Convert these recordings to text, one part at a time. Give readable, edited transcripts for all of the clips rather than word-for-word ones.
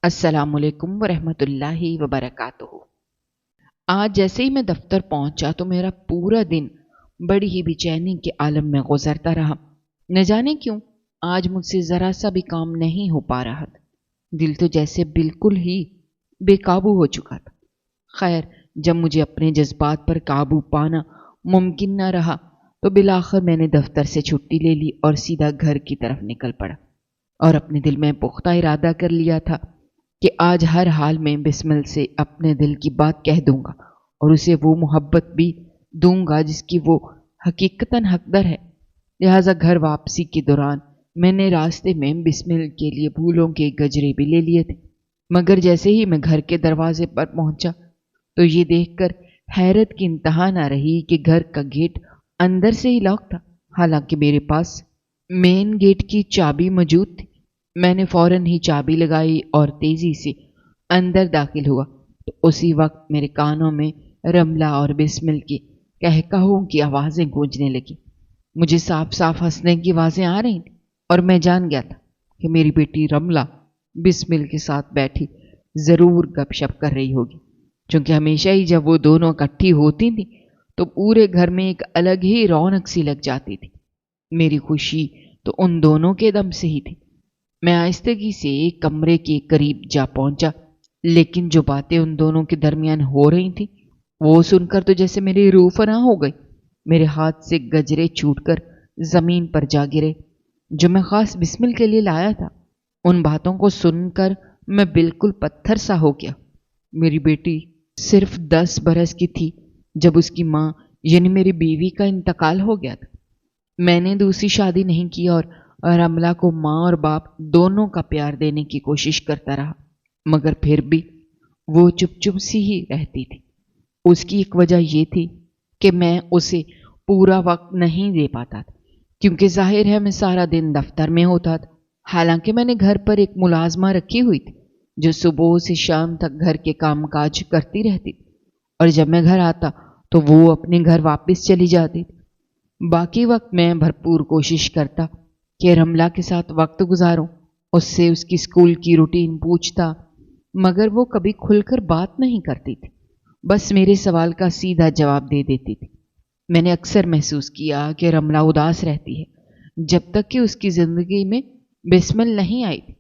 السلام علیکم ورحمۃ اللہ وبرکاتہ۔ آج جیسے ہی میں دفتر پہنچا تو میرا پورا دن بڑی ہی بے چینی کے عالم میں گزرتا رہا۔ نہ جانے کیوں آج مجھ سے ذرا سا بھی کام نہیں ہو پا رہا تھا۔ دل تو جیسے بالکل ہی بے قابو ہو چکا تھا۔ خیر، جب مجھے اپنے جذبات پر قابو پانا ممکن نہ رہا تو بالآخر میں نے دفتر سے چھٹی لے لی اور سیدھا گھر کی طرف نکل پڑا، اور اپنے دل میں پختہ ارادہ کر لیا تھا کہ آج ہر حال میں بسمل سے اپنے دل کی بات کہہ دوں گا اور اسے وہ محبت بھی دوں گا جس کی وہ حقیقتاً حقدار ہے۔ لہٰذا گھر واپسی کے دوران میں نے راستے میں بسمل کے لیے پھولوں کے گجرے بھی لے لیے تھے، مگر جیسے ہی میں گھر کے دروازے پر پہنچا تو یہ دیکھ کر حیرت کی انتہا نہ رہی کہ گھر کا گیٹ اندر سے ہی لاک تھا، حالانکہ میرے پاس مین گیٹ کی چابی موجود تھی۔ میں نے فوراً ہی چابی لگائی اور تیزی سے اندر داخل ہوا تو اسی وقت میرے کانوں میں رملہ اور بسمل کی کہکہوں کی آوازیں گونجنے لگی۔ مجھے صاف صاف ہنسنے کی آوازیں آ رہی تھیں اور میں جان گیا تھا کہ میری بیٹی رملہ بسمل کے ساتھ بیٹھی ضرور گپ شپ کر رہی ہوگی، چونکہ ہمیشہ ہی جب وہ دونوں اکٹھی ہوتی تھیں تو پورے گھر میں ایک الگ ہی رونق سی لگ جاتی تھی۔ میری خوشی تو ان دونوں کے دم سے ہی تھی۔ میں آہستگی سے کمرے کے قریب جا پہنچا، لیکن جو باتیں ان دونوں کے درمیان ہو رہی تھیں وہ سن کر تو جیسے میری روح فنا ہو گئی۔ میرے ہاتھ سے گجرے چھوٹ کر زمین پر جا گرے جو میں خاص بسمل کے لیے لایا تھا۔ ان باتوں کو سن کر میں بالکل پتھر سا ہو گیا۔ میری بیٹی صرف 10 برس کی تھی جب اس کی ماں یعنی میری بیوی کا انتقال ہو گیا تھا۔ میں نے دوسری شادی نہیں کی اور رملہ کو ماں اور باپ دونوں کا پیار دینے کی کوشش کرتا رہا، مگر پھر بھی وہ چپ چپ سی ہی رہتی تھی۔ اس کی ایک وجہ یہ تھی کہ میں اسے پورا وقت نہیں دے پاتا تھا، کیونکہ ظاہر ہے میں سارا دن دفتر میں ہوتا تھا۔ حالانکہ میں نے گھر پر ایک ملازمہ رکھی ہوئی تھی جو صبح سے شام تک گھر کے کام کاج کرتی رہتی تھی، اور جب میں گھر آتا تو وہ اپنے گھر واپس چلی جاتی تھی۔ باقی وقت میں بھرپور کوشش کرتا کہ رملہ کے ساتھ وقت گزاروں، اس سے اس کی اسکول کی روٹین پوچھتا، مگر وہ کبھی کھل کر بات نہیں کرتی تھی، بس میرے سوال کا سیدھا جواب دے دیتی تھی۔ میں نے اکثر محسوس کیا کہ رملہ اداس رہتی ہے جب تک کہ اس کی زندگی میں بسمل نہیں آئی تھی۔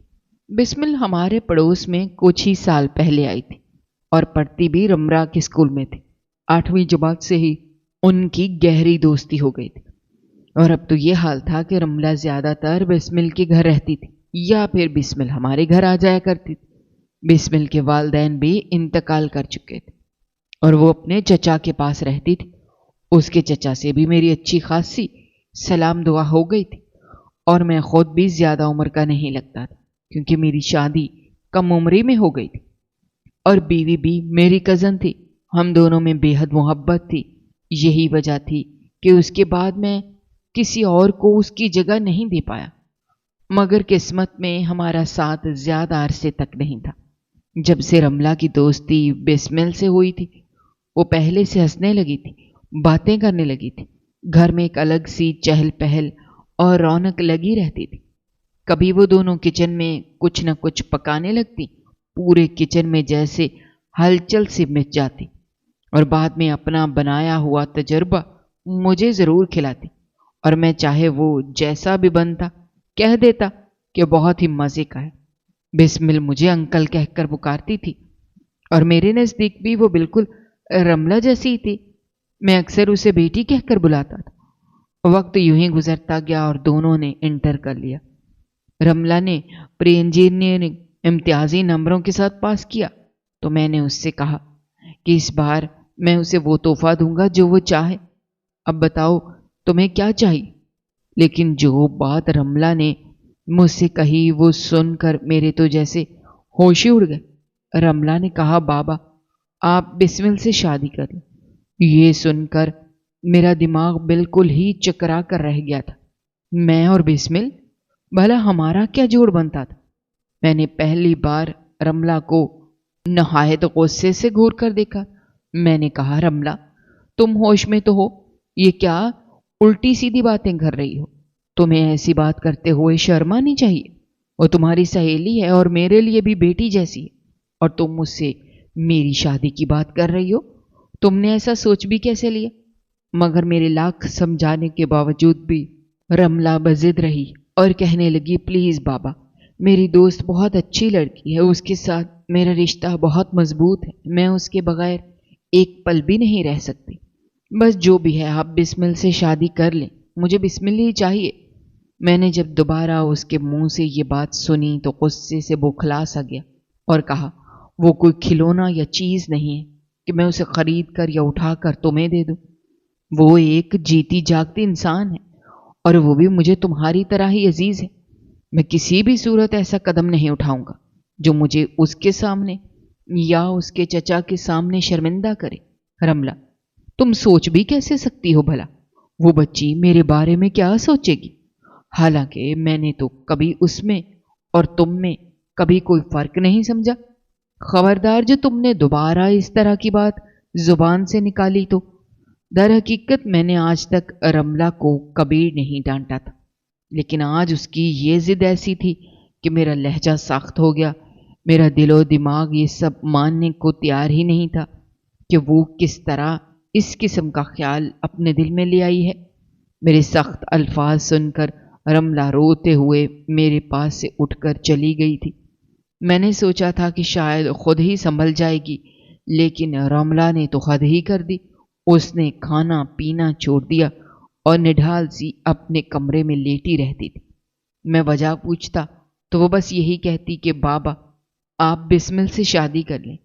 بسمل ہمارے پڑوس میں کچھ ہی سال پہلے آئی تھی اور پڑھتی بھی رمرا کے اسکول میں تھی۔ 8ویں جماعت سے ہی ان کی گہری دوستی ہو گئی تھی، اور اب تو یہ حال تھا کہ رملہ زیادہ تر بسمل کے گھر رہتی تھی یا پھر بسمل ہمارے گھر آ جایا کرتی تھی۔ بسمل کے والدین بھی انتقال کر چکے تھے اور وہ اپنے چچا کے پاس رہتی تھی۔ اس کے چچا سے بھی میری اچھی خاصی سلام دعا ہو گئی تھی، اور میں خود بھی زیادہ عمر کا نہیں لگتا تھا کیونکہ میری شادی کم عمری میں ہو گئی تھی، اور بیوی بھی میری کزن تھی۔ ہم دونوں میں بے حد محبت تھی۔ یہی وجہ تھی کہ اس کے بعد میں کسی اور کو اس کی جگہ نہیں دے پایا، مگر قسمت میں ہمارا ساتھ زیادہ عرصے تک نہیں تھا۔ جب سے رملہ کی دوستی بسمل سے ہوئی تھی وہ پہلے سے ہنسنے لگی تھی، باتیں کرنے لگی تھی۔ گھر میں ایک الگ سی چہل پہل اور رونق لگی رہتی تھی۔ کبھی وہ دونوں کچن میں کچھ نہ کچھ پکانے لگتی، پورے کچن میں جیسے ہلچل سی مچ جاتی، اور بعد میں اپنا بنایا ہوا تجربہ مجھے ضرور کھلاتی، اور میں چاہے وہ جیسا بھی بنتا کہہ دیتا کہ بہت ہی مزے کا ہے۔ بسمل مجھے انکل کہہ کر پکارتی تھی، اور میرے نزدیک بھی وہ بالکل رملہ جیسی ہی تھی۔ میں اکثر اسے بیٹی کہہ کر بلاتا تھا۔ وقت یوں ہی گزرتا گیا اور دونوں نے انٹر کر لیا۔ رملہ نے پری انجینئرنگ امتیازی نمبروں کے ساتھ پاس کیا تو میں نے اس سے کہا کہ اس بار میں اسے وہ تحفہ دوں گا جو وہ چاہے۔ اب بتاؤ تمہیں کیا چاہیے؟ لیکن جو بات رملہ نے مجھ سے کہی وہ سن کر میرے تو جیسے ہوش ہی اڑ گئے۔ رملہ نے کہا، بابا آپ بسمل سے شادی کر لیں۔ یہ سن کر میرا دماغ بالکل ہی چکرا کر رہ گیا تھا۔ میں اور بسمل، بھلا ہمارا کیا جوڑ بنتا تھا؟ میں نے پہلی بار رملہ کو نہایت غصے سے گھور کر دیکھا۔ میں نے کہا، رملہ تم ہوش میں تو ہو، یہ کیا الٹی سیدھی باتیں کر رہی ہو؟ تمہیں ایسی بات کرتے ہوئے شرم آنی چاہیے۔ وہ تمہاری سہیلی ہے اور میرے لیے بھی بیٹی جیسی ہے، اور تم مجھ سے میری شادی کی بات کر رہی ہو؟ تم نے ایسا سوچ بھی کیسے لیا؟ مگر میرے لاکھ سمجھانے کے باوجود بھی رملہ بضد رہی اور کہنے لگی، پلیز بابا، میری دوست بہت اچھی لڑکی ہے، اس کے ساتھ میرا رشتہ بہت مضبوط ہے، میں اس کے بغیر ایک پل بھی نہیں رہ سکتی۔ بس جو بھی ہے آپ بسمل سے شادی کر لیں، مجھے بسمل ہی چاہیے۔ میں نے جب دوبارہ اس کے منہ سے یہ بات سنی تو غصے سے بوکھلا سا گیا اور کہا، وہ کوئی کھلونا یا چیز نہیں ہے کہ میں اسے خرید کر یا اٹھا کر تمہیں دے دوں۔ وہ ایک جیتی جاگتی انسان ہے، اور وہ بھی مجھے تمہاری طرح ہی عزیز ہے۔ میں کسی بھی صورت ایسا قدم نہیں اٹھاؤں گا جو مجھے اس کے سامنے یا اس کے چچا کے سامنے شرمندہ کرے۔ رملہ، تم سوچ بھی کیسے سکتی ہو بھلا؟ وہ بچی میرے بارے میں کیا سوچے گی؟ حالانکہ میں نے تو کبھی اس میں اور تم میں کبھی کوئی فرق نہیں سمجھا۔ خبردار جو تم نے دوبارہ اس طرح کی بات زبان سے نکالی تو۔ در حقیقت میں نے آج تک رملہ کو کبھی نہیں ڈانٹا تھا، لیکن آج اس کی یہ ضد ایسی تھی کہ میرا لہجہ سخت ہو گیا۔ میرا دل و دماغ یہ سب ماننے کو تیار ہی نہیں تھا کہ وہ کس طرح اس قسم کا خیال اپنے دل میں لے آئی ہے۔ میرے سخت الفاظ سن کر رملہ روتے ہوئے میرے پاس سے اٹھ کر چلی گئی تھی۔ میں نے سوچا تھا کہ شاید خود ہی سنبھل جائے گی، لیکن رملہ نے تو حد ہی کر دی۔ اس نے کھانا پینا چھوڑ دیا اور نڈھال سی اپنے کمرے میں لیٹی رہتی تھی۔ میں وجہ پوچھتا تو وہ بس یہی کہتی کہ بابا، آپ بسمل سے شادی کر لیں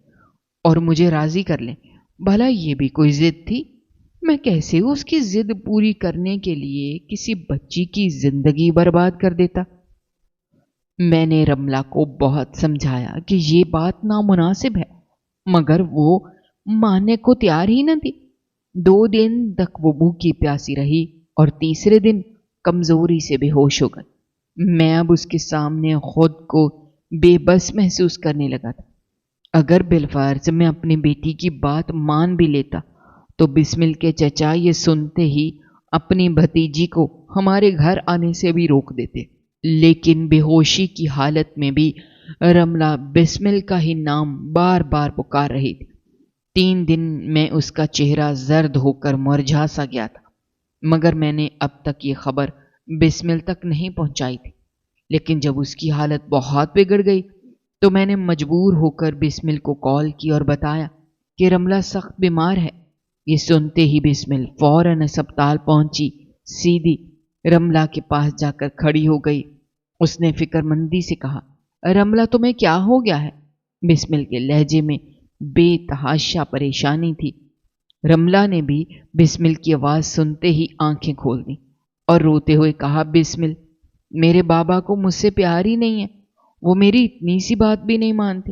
اور مجھے راضی کر لیں۔ بھلا یہ بھی کوئی ضد تھی؟ میں کیسے اس کی ضد پوری کرنے کے لیے کسی بچی کی زندگی برباد کر دیتا؟ میں نے رملہ کو بہت سمجھایا کہ یہ بات نامناسب ہے، مگر وہ ماننے کو تیار ہی نہ تھی۔ 2 دن تک وہ بھوکی پیاسی رہی اور تیسرے دن کمزوری سے بے ہوش ہو گئی۔ میں اب اس کے سامنے خود کو بے بس محسوس کرنے لگا تھا۔ اگر بالفرض میں اپنی بیٹی کی بات مان بھی لیتا تو بسمل کے چچا یہ سنتے ہی اپنی بھتیجی کو ہمارے گھر آنے سے بھی روک دیتے، لیکن بے ہوشی کی حالت میں بھی رملہ بسمل کا ہی نام بار بار پکار رہی تھی۔ 3 دن میں اس کا چہرہ زرد ہو کر مرجھا سا گیا تھا، مگر میں نے اب تک یہ خبر بسمل تک نہیں پہنچائی تھی۔ لیکن جب اس کی حالت بہت بگڑ گئی تو میں نے مجبور ہو کر بسمل کو کال کی اور بتایا کہ رملہ سخت بیمار ہے۔ یہ سنتے ہی بسمل فوراً اسپتال پہنچی، سیدھی رملہ کے پاس جا کر کھڑی ہو گئی۔ اس نے فکر مندی سے کہا، رملہ تمہیں کیا ہو گیا ہے؟ بسمل کے لہجے میں بے تحاشا پریشانی تھی۔ رملہ نے بھی بسمل کی آواز سنتے ہی آنکھیں کھول دیں اور روتے ہوئے کہا، بسمل، میرے بابا کو مجھ سے پیار ہی نہیں ہے، وہ میری اتنی سی بات بھی نہیں مانتے۔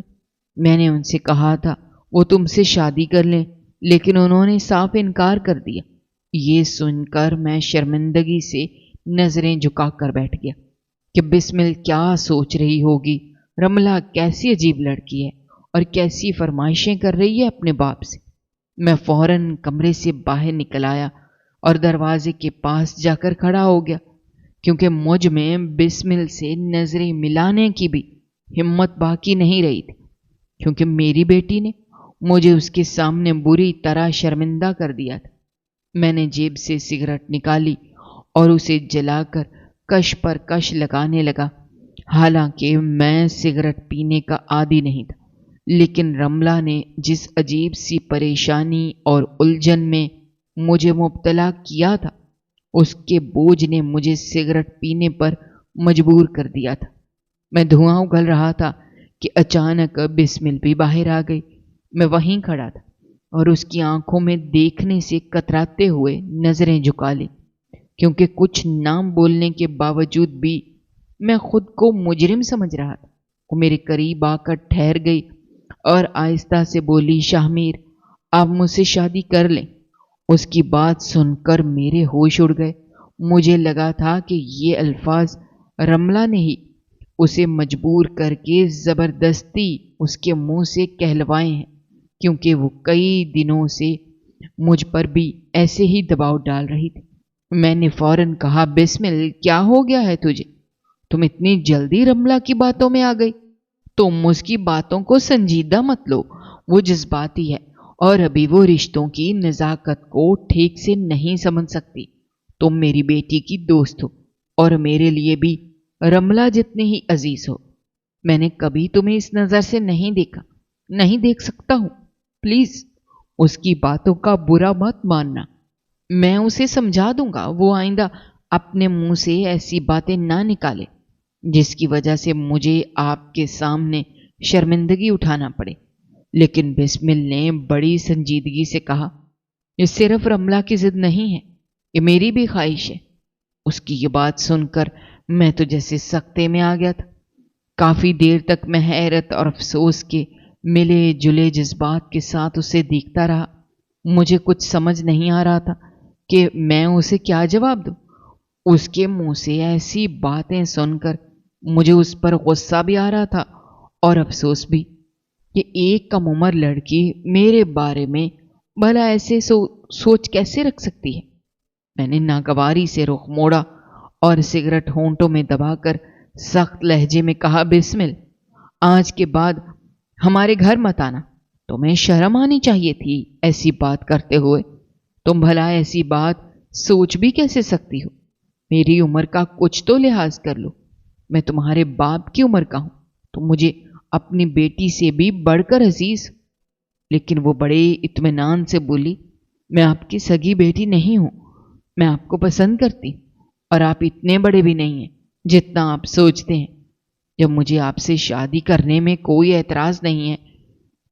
میں نے ان سے کہا تھا وہ تم سے شادی کر لیں، لیکن انہوں نے صاف انکار کر دیا۔ یہ سن کر میں شرمندگی سے نظریں جھکا کر بیٹھ گیا کہ بسمل کیا سوچ رہی ہوگی۔ رملہ کیسی عجیب لڑکی ہے اور کیسی فرمائشیں کر رہی ہے اپنے باپ سے۔ میں فوراً کمرے سے باہر نکل آیا اور دروازے کے پاس جا کر کھڑا ہو گیا، کیونکہ مجھ میں بسمل سے نظریں ملانے کی بھی ہمت باقی نہیں رہی تھی، کیونکہ میری بیٹی نے مجھے اس کے سامنے بری طرح شرمندہ کر دیا تھا۔ میں نے جیب سے سگریٹ نکالی اور اسے جلا کر کش پر کش لگانے لگا۔ حالانکہ میں سگریٹ پینے کا عادی نہیں تھا، لیکن رملہ نے جس عجیب سی پریشانی اور الجھن میں مجھے مبتلا کیا تھا، اس کے بوجھ نے مجھے سگریٹ پینے پر مجبور کر دیا تھا۔ میں دھواں اگل رہا تھا کہ اچانک بسمل بھی باہر آ گئی۔ میں وہیں کھڑا تھا اور اس کی آنکھوں میں دیکھنے سے کتراتے ہوئے نظریں جھکا لی، کیونکہ کچھ نام بولنے کے باوجود بھی میں خود کو مجرم سمجھ رہا تھا۔ وہ میرے قریب آ کر ٹھہر گئی اور آہستہ سے بولی، شاہ میر، آپ مجھ سے شادی کر لیں۔ اس کی بات سن کر میرے ہوش اڑ گئے۔ مجھے لگا تھا کہ یہ الفاظ رملہ نے ہی اسے مجبور کر کے زبردستی اس کے منہ سے کہلوائے ہیں، کیونکہ وہ کئی دنوں سے مجھ پر بھی ایسے ہی دباؤ ڈال رہی تھی۔ میں نے فوراً کہا، بسمل، کیا ہو گیا ہے تجھے؟ तुम इतनी जल्दी रमला की बातों में आ गई। तुम उसकी बातों को संजीदा मत लो, वो जज्बाती है और अभी वो रिश्तों की नजाकत को ठीक से नहीं समझ सकती। तुम मेरी बेटी की दोस्त हो और मेरे लिए भी रमला जितने ही अजीज हो। मैंने कभी तुम्हें इस नजर से नहीं देखा, नहीं देख सकता हूं। प्लीज उसकी बातों का बुरा मत मानना। मैं उसे समझा दूंगा, वो आइंदा अपने मुंह से ऐसी बातें ना निकाले जिसकी वजह से मुझे आपके सामने शर्मिंदगी उठाना पड़े। लेकिन बिस्मिल ने बड़ी संजीदगी से कहा, ये सिर्फ रमला की जिद नहीं है, ये मेरी भी ख्वाहिश है। उसकी ये बात सुनकर मैं तो जैसे सकते में आ गया था। काफी देर तक मैं हैरत और अफसोस के मिले जुले जज्बात के साथ उसे देखता रहा। मुझे कुछ समझ नहीं आ रहा था कि मैं उसे क्या जवाब दूं। उसके मुंह से ऐसी बातें सुनकर मुझे उस पर गुस्सा भी आ रहा था और अफसोस भी कि एक कम उम्र लड़की मेरे बारे में भला ऐसे सोच कैसे रख सकती है। मैंने नागवारी से रुख मोड़ा और सिगरेट होंठों में दबाकर सख्त लहजे में कहा, बिस्मिल, आज के बाद हमारे घर मत आना। तुम्हें शर्म आनी चाहिए थी ऐसी बात करते हुए। तुम भला ऐसी बात सोच भी कैसे सकती हो? मेरी उम्र का कुछ तो लिहाज कर लो। मैं तुम्हारे बाप की उम्र का हूं, तुम मुझे अपनी बेटी से भी बढ़कर अजीज। लेकिन वो बड़े इत्मीनान से बोली, मैं आपकी सगी बेटी नहीं हूं। मैं आपको पसंद करती और आप इतने बड़े भी नहीं हैं जितना आप सोचते हैं। जब मुझे आपसे शादी करने में कोई एतराज नहीं है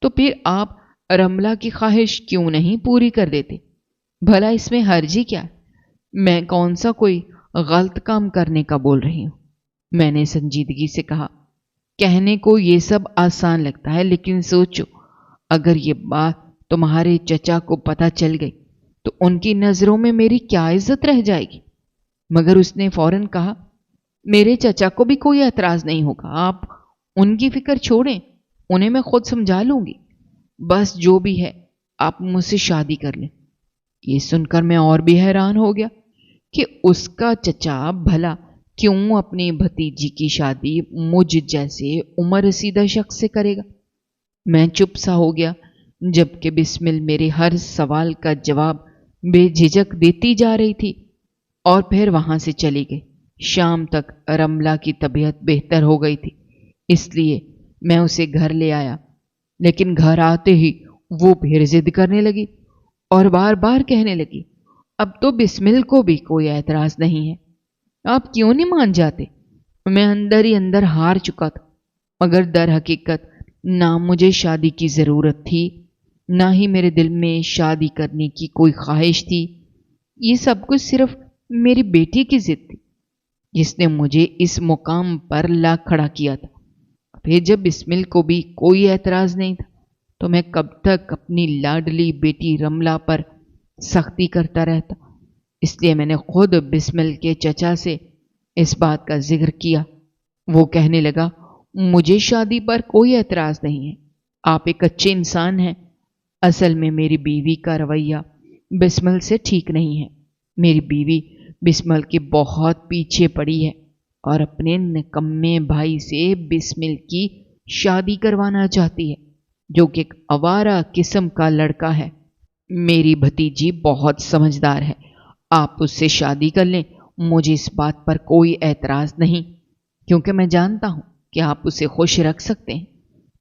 तो फिर आप रमला की ख्वाहिश क्यों नहीं पूरी कर देते? भला इसमें हर्जी क्या है? मैं कौन सा कोई गलत काम करने का बोल रही हूं? मैंने संजीदगी से कहा, कहने को ये सब आसान लगता है, लेकिन सोचो, अगर ये बात तुम्हारे चचा को पता चल गई तो उनकी नजरों में मेरी क्या इज्जत रह जाएगी। मगर उसने फौरन कहा, मेरे चचा को भी कोई एतराज नहीं होगा, आप उनकी फिक्र छोड़ें, उन्हें मैं खुद समझा लूंगी। बस जो भी है आप मुझसे शादी कर लें। ये सुनकर मैं और भी हैरान हो गया कि उसका चचा भला क्यों अपनी भतीजी की शादी मुझ जैसे उम्र रसीदा शख्स से करेगा। मैं चुप सा हो गया, जबकि बिस्मिल मेरे हर सवाल का जवाब बेझिझक देती जा रही थी और फिर वहां से चली गई। शाम तक रमला की तबीयत बेहतर हो गई थी, इसलिए मैं उसे घर ले आया। लेकिन घर आते ही वो फिर जिद करने लगी और बार बार कहने लगी, अब तो बिस्मिल को भी कोई एतराज नहीं है, आप क्यों नहीं मान जाते? मैं अंदर ही अंदर हार चुका था, मगर दर हकीकत ना मुझे शादी की जरूरत थी, ना ही मेरे दिल में शादी करने की कोई ख्वाहिश थी। ये सब कुछ सिर्फ मेरी बेटी की जिद थी जिसने मुझे इस मुकाम पर ला खड़ा किया था। फिर जब बिस्मिल को भी कोई एतराज नहीं था तो मैं कब तक अपनी लाडली बेटी रमला पर सख्ती करता रहता। इसलिए मैंने खुद बिस्मिल के चचा से इस बात का जिक्र किया। वो कहने लगा, मुझे शादी पर कोई एतराज नहीं है, आप एक अच्छे इंसान हैं। असल में मेरी बीवी का रवैया बिस्मिल से ठीक नहीं है। मेरी बीवी बिस्मिल के बहुत पीछे पड़ी है और अपने निकम्मे भाई से बिस्मिल की शादी करवाना चाहती है, जो कि एक आवारा किस्म का लड़का है। मेरी भतीजी बहुत समझदार है, आप उससे शादी कर लें, मुझे इस बात पर कोई एतराज नहीं, क्योंकि मैं जानता हूं कि आप उसे खुश रख सकते हैं।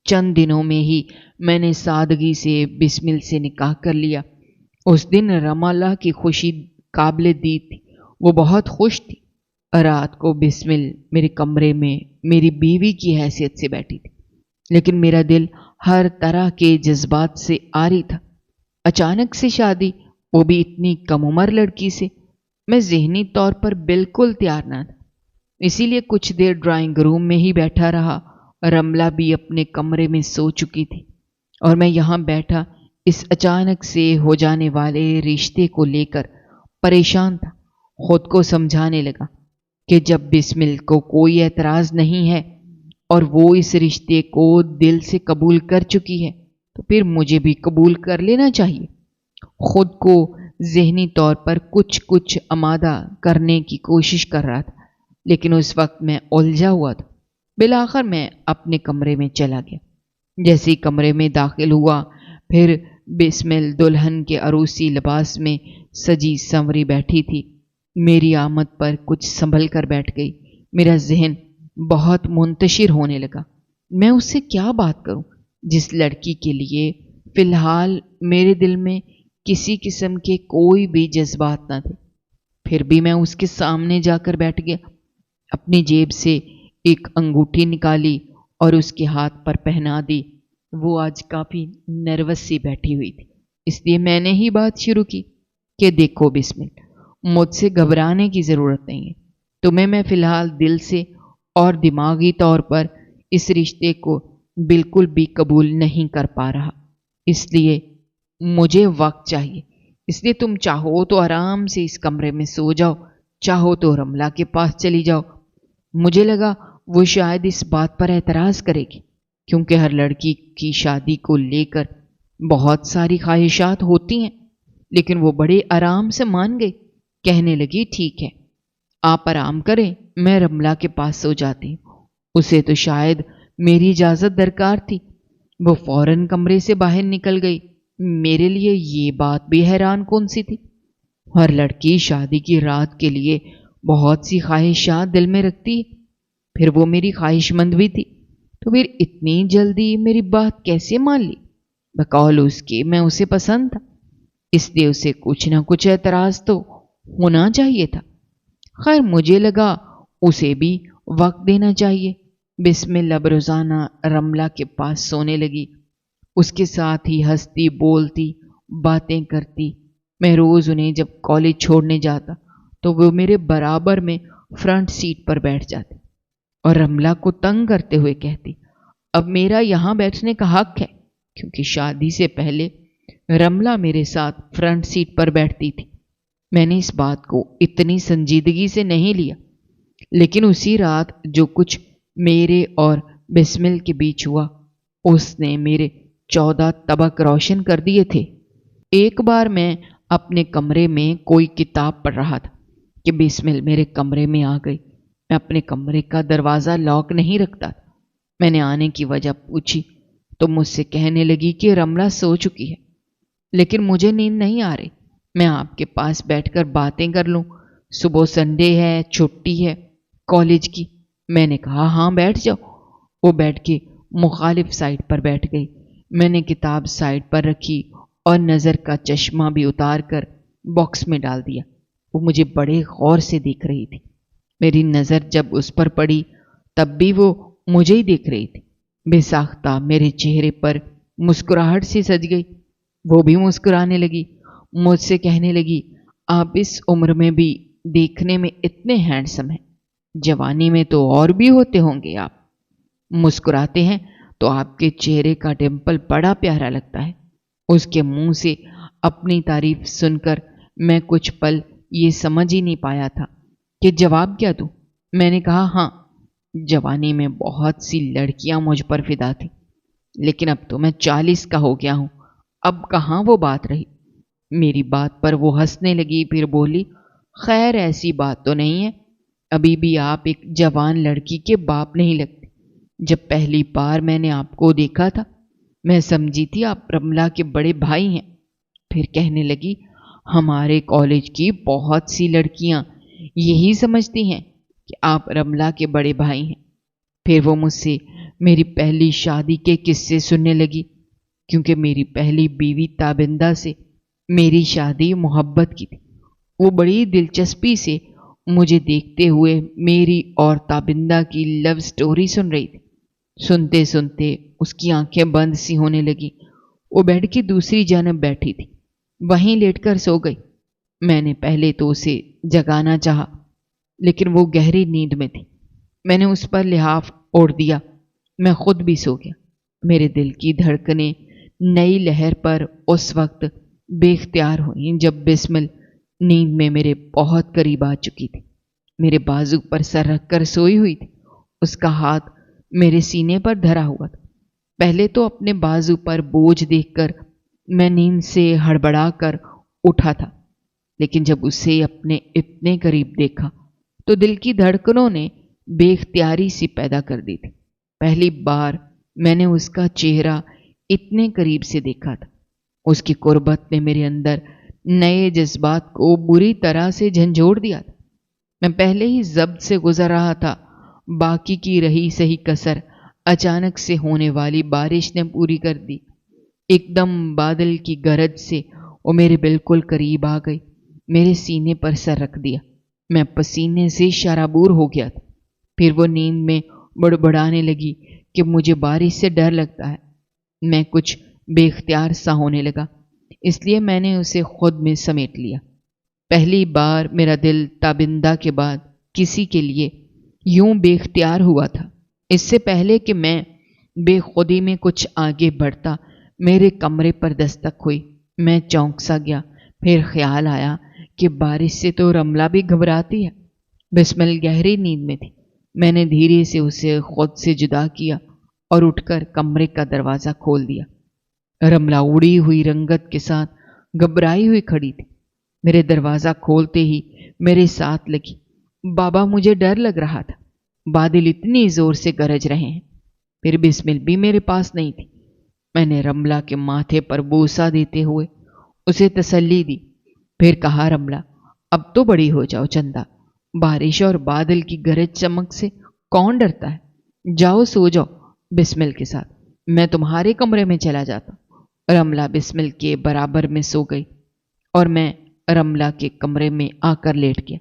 चंद दिनों में ही मैंने सादगी से बिस्मिल से निकाह कर लिया। उस दिन रमला की खुशी काबिल दीद थी, वो बहुत खुश थी। रात को बिस्मिल मेरे कमरे में मेरी बीवी की हैसियत से बैठी थी, लेकिन मेरा दिल हर तरह के जज्बात से आरी था। अचानक से शादी, वो भी इतनी कम उम्र लड़की से, मैं ज़हनी तौर पर बिल्कुल तैयार ना था। इसीलिए कुछ देर ड्राइंग रूम में ही बैठा रहा। रमला भी अपने कमरे में सो चुकी थी और मैं यहाँ बैठा इस अचानक से हो जाने वाले रिश्ते को लेकर परेशान था। खुद को समझाने लगा कि जब बिस्मिल को कोई एतराज नहीं है और वो इस रिश्ते को दिल से कबूल कर चुकी है तो फिर मुझे भी कबूल कर लेना चाहिए। खुद को ज़हनी तौर पर कुछ कुछ आमादा करने की कोशिश कर रहा था, लेकिन उस वक्त मैं उलझा हुआ था। बिलाखिर मैं अपने कमरे में चला गया। जैसे ही कमरे में दाखिल हुआ, फिर बिस्मिल दुल्हन के अरूसी लिबास में सजी संवरी बैठी थी। मेरी आमद पर कुछ संभल कर बैठ गई। मेरा जहन बहुत मुंतशिर होने लगा। मैं उससे क्या बात करूं जिस लड़की के लिए फिलहाल मेरे दिल में किसी किस्म के कोई भी जज्बात न थे। फिर भी मैं उसके सामने जाकर बैठ गया। अपनी जेब से एक अंगूठी निकाली और उसके हाथ पर पहना दी। वो आज काफ़ी नर्वस सी बैठी हुई थी, इसलिए मैंने ही बात शुरू की कि देखो बिस्मिल, मुझसे घबराने की ज़रूरत नहीं है। तुम्हें मैं फ़िलहाल दिल से और दिमागी तौर पर इस रिश्ते को बिल्कुल भी कबूल नहीं कर पा रहा, इसलिए मुझे वक्त चाहिए। इसलिए तुम चाहो तो आराम से इस कमरे में सो जाओ, चाहो तो रमला के पास चली जाओ। मुझे लगा वो शायद इस बात पर एतराज़ करेगी, क्योंकि हर लड़की की शादी को लेकर बहुत सारी ख्वाहिशात होती हैं। लेकिन वो बड़े आराम से मान गई। कहने लगी, ठीक है, आप आराम करें, मैं रमला के पास सो जाती हूँ। उसे तो शायद मेरी इजाज़त दरकार थी। वो फौरन कमरे से बाहर निकल गई। मेरे लिए ये बात भी हैरान कौन सी थी। हर लड़की शादी की रात के लिए बहुत सी ख्वाहिशात दिल में रखती है। फिर वो मेरी ख्वाहिशमंद भी थी, तो फिर इतनी जल्दी मेरी बात कैसे मान ली। बकौल उसके मैं उसे पसंद था, इसलिए उसे कुछ ना कुछ एतराज़ तो होना चाहिए था। खैर, मुझे लगा उसे भी वक्त देना चाहिए। बिस्मिल अब रोज़ाना रमला के पास सोने लगी। उसके साथ ही हंसती बोलती बातें करती। मैं रोज़ उन्हें जब कॉलेज छोड़ने जाता तो वो मेरे बराबर में फ्रंट सीट पर बैठ जाती और रमला को तंग करते हुए कहती, अब मेरा यहाँ बैठने का हक है, क्योंकि शादी से पहले रमला मेरे साथ फ्रंट सीट पर बैठती थी। मैंने इस बात को इतनी संजीदगी से नहीं लिया, लेकिन उसी रात जो कुछ मेरे और बिस्मिल के बीच हुआ, उसने मेरे 14 तबक रोशन कर दिए थे। एक बार मैं अपने कमरे में कोई किताब पढ़ रहा था कि बिस्मिल मेरे कमरे में आ गई। मैं अपने कमरे का दरवाज़ा लॉक नहीं रखता था। मैंने आने की वजह पूछी तो मुझसे कहने लगी कि रमला सो चुकी है, लेकिन मुझे नींद नहीं आ रही। मैं आपके पास बैठकर बातें कर लूं। सुबह संडे है, छुट्टी है कॉलेज की। मैंने कहा, हाँ बैठ जाओ। वो बैठ के मुखालिफ साइड पर बैठ गई। मैंने किताब साइड पर रखी और नज़र का चश्मा भी उतार कर बॉक्स में डाल दिया। वो मुझे बड़े गौर से देख रही थी। मेरी नज़र जब उस पर पड़ी तब भी वो मुझे ही देख रही थी। बेसाख्ता मेरे चेहरे पर मुस्कुराहट सी सज गई। वो भी मुस्कुराने लगी। मुझसे कहने लगी, आप इस उम्र में भी देखने में इतने हैंडसम हैं, जवानी में तो और भी होते होंगे। आप मुस्कुराते हैं तो आपके चेहरे का डिंपल बड़ा प्यारा लगता है। उसके मुंह से अपनी तारीफ सुनकर मैं कुछ पल ये समझ ही नहीं पाया था कि जवाब क्या दूं। मैंने कहा, हाँ, जवानी में बहुत सी लड़कियां मुझ पर फिदा थी, लेकिन अब तो मैं 40 का हो गया हूं, अब कहाँ वो बात रही। मेरी बात पर वो हंसने लगी, फिर बोली, खैर ऐसी बात तो नहीं है, अभी भी आप एक जवान लड़की के बाप नहीं लगते। जब पहली बार मैंने आपको देखा था, मैं समझी थी आप रमला के बड़े भाई हैं। फिर कहने लगी, हमारे कॉलेज की बहुत सी लड़कियां यही समझती हैं कि आप रमला के बड़े भाई हैं। फिर वो मुझसे मेरी पहली शादी के किस्से सुनने लगी, क्योंकि मेरी पहली बीवी ताबिंदा से मेरी शादी मोहब्बत की थी। वो बड़ी दिलचस्पी से मुझे देखते हुए मेरी और ताबिंदा की लव स्टोरी सुन रही थी। सुनते सुनते उसकी आंखें बंद सी होने लगी। वो बेड की दूसरी जानब बैठी थी, वहीं लेटकर सो गई। मैंने पहले तो उसे जगाना चाहा, लेकिन वो गहरी नींद में थी। मैंने उस पर लिहाफ ओढ़ दिया। मैं खुद भी सो गया। मेरे दिल की धड़कनें नई लहर पर उस वक्त बेख्तियार हुई जब बिस्मिल नींद में मेरे बहुत करीब आ चुकी थी। मेरे बाजू पर सर रखकर सोई हुई थी। उसका हाथ मेरे सीने पर धरा हुआ था। पहले तो अपने बाजू पर बोझ देखकर मैं नींद से हड़बड़ा कर उठा था, लेकिन जब उसे अपने इतने करीब देखा तो दिल की धड़कनों ने बेख्तियारी सी पैदा कर दी थी। पहली बार मैंने उसका चेहरा इतने करीब से देखा था। उसकी कुर्बत ने मेरे अंदर नए जज्बात को बुरी तरह से झंझोड़ दिया था। मैं पहले ही जब्त से गुजर रहा था, बाकी की रही सही कसर अचानक से होने वाली बारिश ने पूरी कर दी। एकदम बादल की गरज से वो मेरे बिल्कुल करीब आ गई, मेरे सीने पर सर रख दिया। मैं पसीने से शराबूर हो गया था। फिर वो नींद में बड़बड़ाने लगी कि मुझे बारिश से डर लगता है। मैं कुछ बेख्तियार सा होने लगा, इसलिए मैंने उसे खुद में समेट लिया। पहली बार मेरा दिल ताबिंदा के बाद किसी के लिए यूं बेख्तियार हुआ था। इससे पहले कि मैं बेखुदी में कुछ आगे बढ़ता, मेरे कमरे पर दस्तक हुई। मैं चौंक सा गया। फिर ख्याल आया कि बारिश से तो रमला भी घबराती है। बिस्मिल गहरी नींद में थी। मैंने धीरे से उसे खुद से जुदा किया और उठकर कमरे का दरवाज़ा खोल दिया। रमला उड़ी हुई रंगत के साथ घबराई हुई खड़ी थी। मेरे दरवाज़ा खोलते ही मेरे साथ लगी। बाबा, मुझे डर लग रहा था। बादल इतनी जोर से गरज रहे हैं। फिर बिस्मिल भी मेरे पास नहीं थी। मैंने रमला के माथे पर बोसा देते हुए उसे तसल्ली दी। फिर कहा, रमला, अब तो बड़ी हो जाओ चंदा। बारिश और बादल की गरज चमक से कौन डरता है? जाओ सो जाओ बिस्मिल के साथ। मैं तुम्हारे कमरे में चला जाता। रमला बिस्मिल के बराबर में सो गई और मैं रमला के कमरे में आकर लेट गया।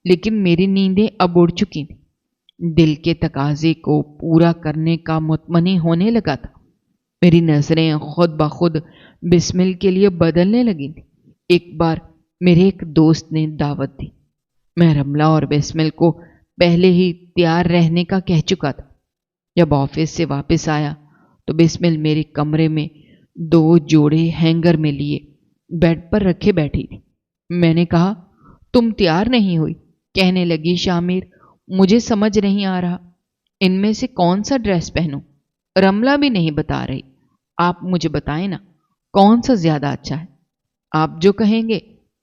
लेकिन मेरी नींदें अब उड़ चुकी थी। दिल के तकाजे को पूरा करने का मुतमनी होने लगा था। मेरी नजरें खुद ब खुद बिस्मिल के लिए बदलने लगी थी। एक बार मेरे एक दोस्त ने दावत दी। मैं रमला और बिस्मिल को पहले ही तैयार रहने का कह चुका था। जब ऑफिस से वापस आया तो बिस्मिल मेरे कमरे में 2 जोड़े हैंगर में लिए बेड पर रखे बैठी थी। मैंने कहा, तुम तैयार नहीं हुई? कहने लगी, शामिर, मुझे समझ नहीं आ रहा इनमें से कौन सा ड्रेस पहनूं। रमला भी नहीं बता रही। आप मुझे बताएं ना, कौन सा ज्यादा अच्छा है? आप जो कहेंगे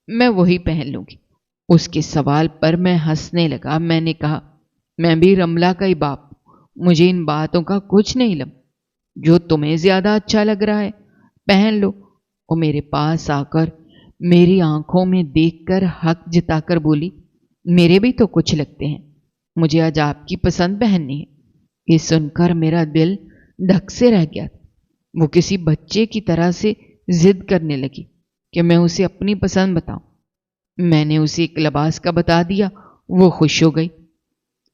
मैं वही पहन लूंगी। उसके सवाल पर मैं हंसने लगा। मैंने कहा, मैं भी रमला का ही बाप, मुझे इन बातों का कुछ नहीं लम। जो तुम्हें ज्यादा अच्छा लग रहा है पहन लो। वो मेरे पास आकर मेरी आंखों में देखकर हक जताकर बोली, मेरे भी तो कुछ लगते हैं, मुझे आज आपकी पसंद पहननी है। ये सुनकर मेरा दिल धक से रह गया। वो किसी बच्चे की तरह से जिद करने लगी कि मैं उसे अपनी पसंद बताऊं। मैंने उसे एक लिबास का बता दिया। वो खुश हो गई।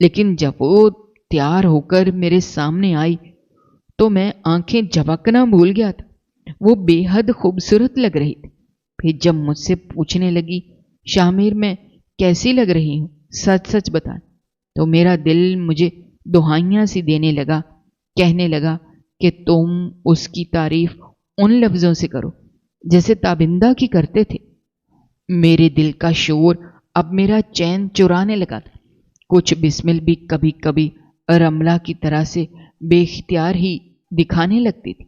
लेकिन जब वो तैयार होकर मेरे सामने आई तो मैं आंखें झपकना भूल गया था। वो बेहद खूबसूरत लग रही थी। फिर जब मुझसे पूछने लगी, शामिर, मैं कैसी लग रही हूं, सच सच बता, तो मेरा दिल मुझे दुहाइयां सी देने लगा। कहने लगा कि तुम उसकी तारीफ उन लफ्जों से करो जैसे ताबिंदा की करते थे। मेरे दिल का शोर अब मेरा चैन चुराने लगा था। कुछ बिस्मिल भी कभी कभी रमला की तरह से बेख्तियार ही दिखाने लगती थी।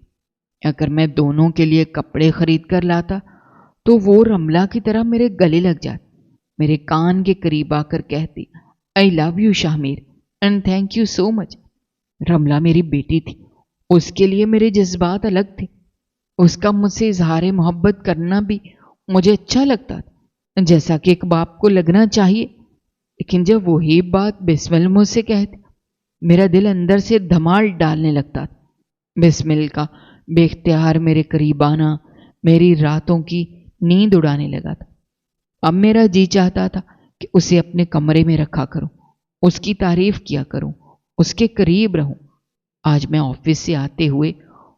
अगर मैं दोनों के लिए कपड़े खरीद कर लाता तो वो रमला की तरह मेरे गले लग जाती, मेरे कान के करीब आकर कहती, I love you Shamir and thank you so much. Ramla मेरी बेटी थी, उसके लिए मेरे जज्बात अलग थे। उसका मुझसे इजहार मोहब्बत करना भी मुझे अच्छा लगता था, जैसा कि एक बाप को लगना चाहिए। लेकिन जब वही बात बिस्मिल मुझसे कहती, मेरा दिल अंदर से धमाल डालने लगता था। बिस्मिल का बेख्तियार मेरे करीब आना मेरी रातों की नींद उड़ाने लगा था। अब मेरा जी चाहता था कि उसे अपने कमरे में रखा करूं, उसकी तारीफ किया करूं, उसके करीब रहूं। आज मैं ऑफिस से आते हुए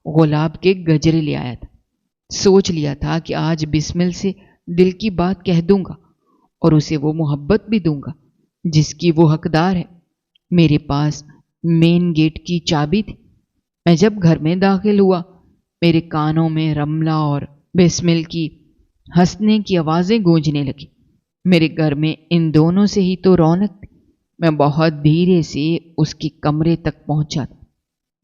गुलाब के गजरे ले आया था। सोच लिया था कि आज बिस्मिल से दिल की बात कह दूंगा और उसे वो मोहब्बत भी दूंगा जिसकी वो हकदार है। मेरे पास मेन गेट की चाबी थी। मैं जब घर में दाखिल हुआ, मेरे कानों में रमला और बिस्मिल की हंसने की आवाजें गूंजने लगी। मेरे घर में इन दोनों से ही तो रौनक थी। मैं बहुत धीरे से उसके कमरे तक पहुंचा था,